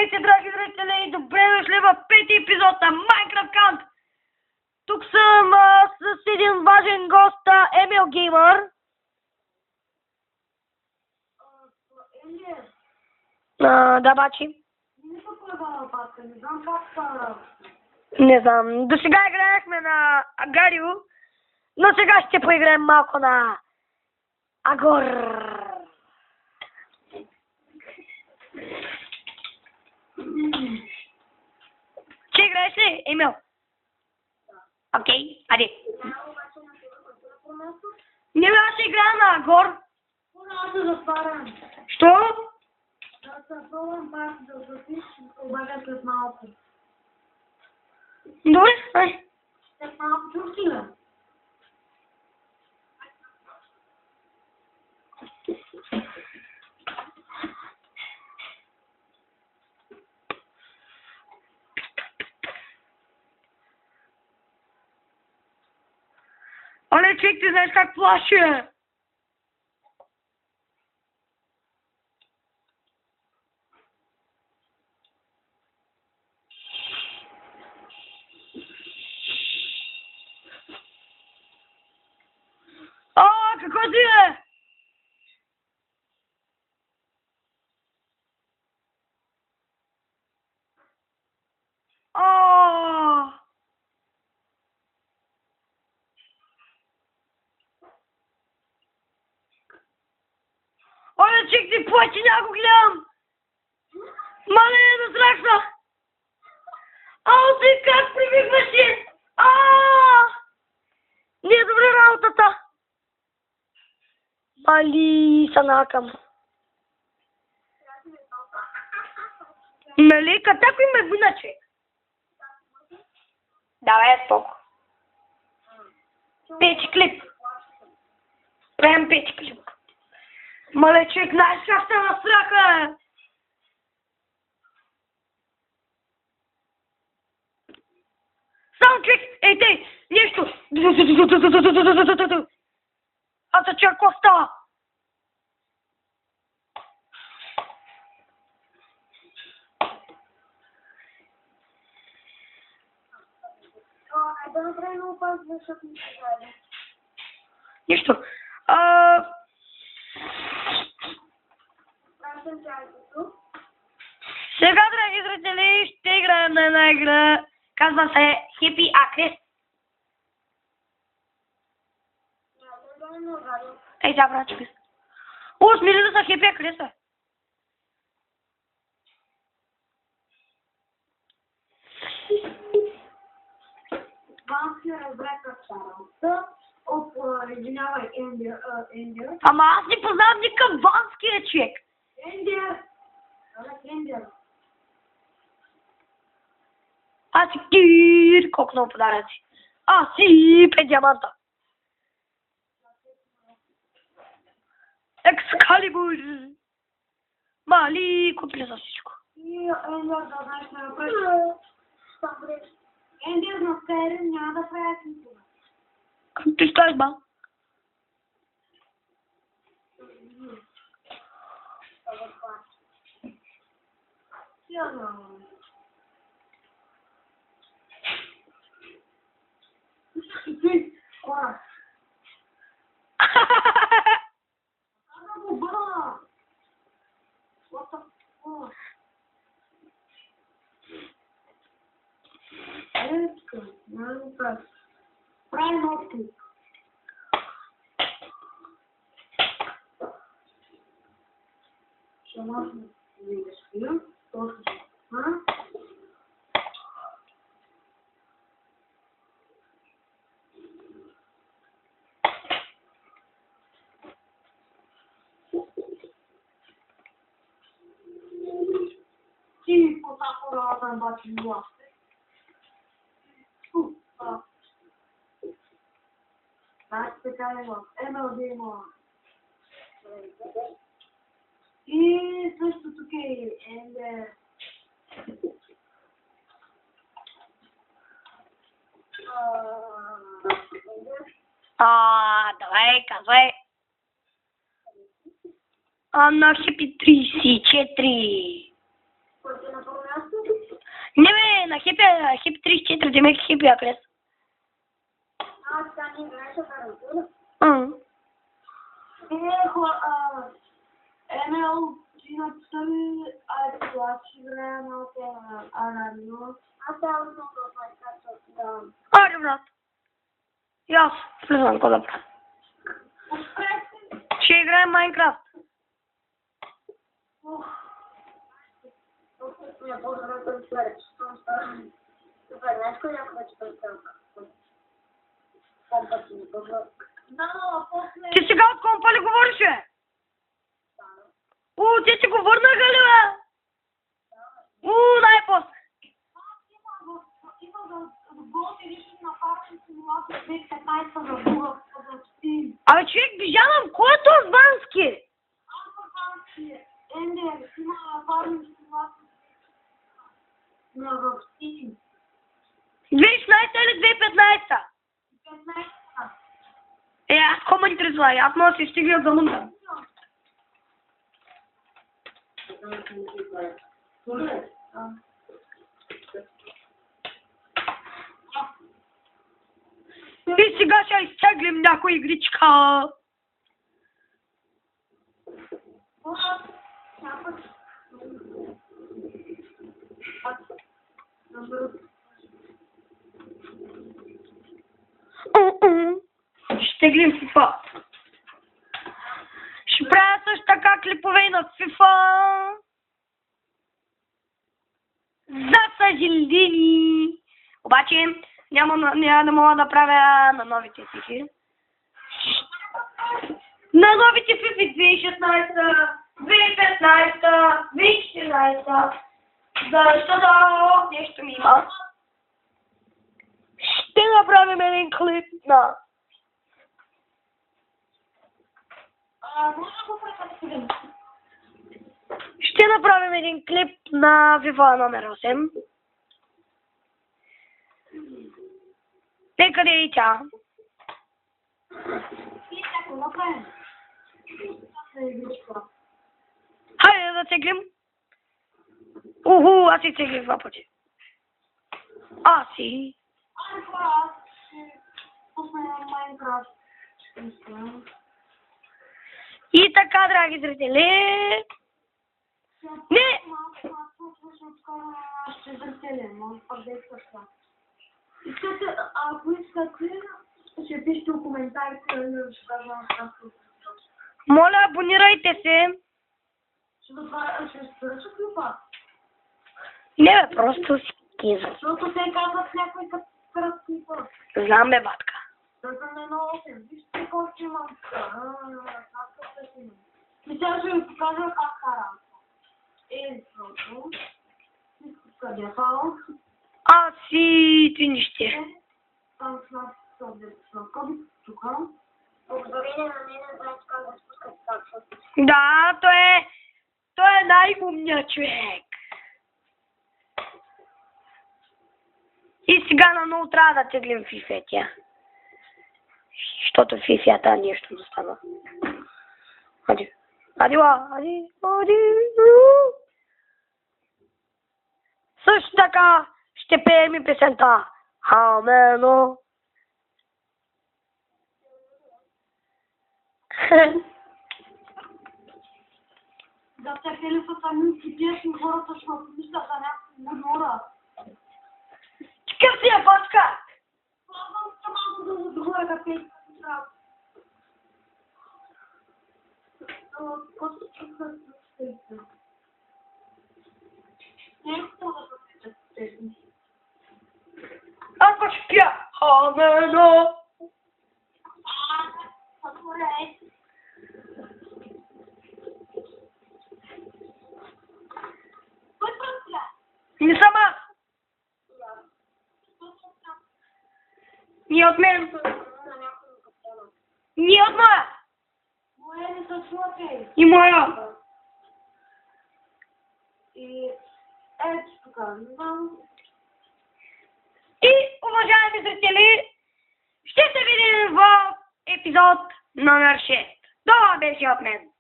Здравейте, драги зрители, и добре дошли в пети епизод на Minecraft Camp. Тук съм с един важен гост, Емил Геймър. Да, бачи. Не знам. До сега играехме на Агарио, но сега ще поиграем малко на Агор. Ще играеш ли, Емил? Окей, айде. Не бе, аз ще играя на Агор. Аз се затварям. Що? Да се пробвам пак да запиш, обаче след малко. Добре, ай. След малко чух ли бе? Оле, човек, ти знаеш как плаше? Какво ти е? Оле, чек ти плачи, няма го гледам! Мале, да зрахна! Ти как привикваше? Не е добре работата! Мали, са накам. Нали, като ме вина, човек? Давай, споко. Пети клип. Правим пети клип. Мале, човек, знаеш как се настраха? Само човек, ей, тей, нещо. Аз се чуя какво става. Да направим много пак, защото не се даде. Нищо. Правим чайкото. Сега, драги зрители, ще играем на една игра. Казва се Happy Acres. Ей, да, брат, чуки. Смири да са Happy Acres, бе. Бански разбрах как стара. Извинявай, Ендер. Ама аз не познавам никакъв ванския човек. Ендер! Ендер. Аз си кир, колко много подаръци. Си 5 диаманта. Екскалибур. Мали, купили за всичко. И Ендер да знаеш на въпрос. Ендер на Скайрим няма да правя никога. Как ти скажеш, ба? Ти, хора. Ада го бъда. What the fuck? Ето, няма го правя. Прави нов клип. Ще може да изпием. Точно. Ти по тако работа бачи власти. Значи така е в MLB има. И също тук е Ендер. Давай, казвай. На Happy 34. Който е на Хип 34, демек хип яклес. Сега не играеш в карантина. Емел, ти написали, това ще играем на радио. Аз трябва да да. Айде, брат. И аз влизам, какво да правя. Ще играем Майнкрафт. Я по-добре да сверя, че съм старен. Супер, знаеш кой някой вече представка? Компът ми бъдва. Да, но после... Ти сега от компа ли говориш, бе? Те си го върнаха ли, бе? Най-после. Има да работи лично на парче симулация 2015 за Google, за Steam. Абе, човек, Бижанов, кой е този Бански? Ендер, има парче симулация на Steam. 2016 или 2015? 15. Аз какво ме интересува? Аз мога да си стигна до номер. И сега ще изтеглим някоя игричка. Ще теглим FIFA. Ще правя също така клипове и на FIFA. За съжаление. Обаче няма да мога да правя на новите FIFA. На новите FIFA 2016, 2015, 2014. Защото нещо ми има. Ще направим един клип на... Ще направим един клип на FIFA номер 8. Къде е и тя? Хайде да теглим. Аз си теглим два пъти. Си. И така, драги зрители. Не! Ако искате, ще пишете в коментарите, ще кажа на Моля, абонирайте се. Ще спираш клипа. Не, бе, просто си киза. Защото те казват някой като спират клипа. Знам, бе, батка. Да съм на 8. Вижте колко имам. И сега ще ви покажа как карам. Защото. Къде хал? Ти нище. Там сладко. Тук. Благодарение на нея не знаете как да спускате таксата. Да, той е най-умният човек. И сега на много трябва да теглим фифетия. Защото фифията нещо не става. Ади. Също така ще пеем и песента Хамено. Да те хели са сами пиеш, хората ще ме помислят за някакви гора. Какъв си е, батка? Слабам се малко да отговоря как те трябва. Аз пък ще пия Хамено. Не съм аз. Ни от мен. Ни от моя. Моя не се чувате. И моя. И ето тук. И, уважаеми зрители, ще се видим в епизод номер 6. Това беше от мен.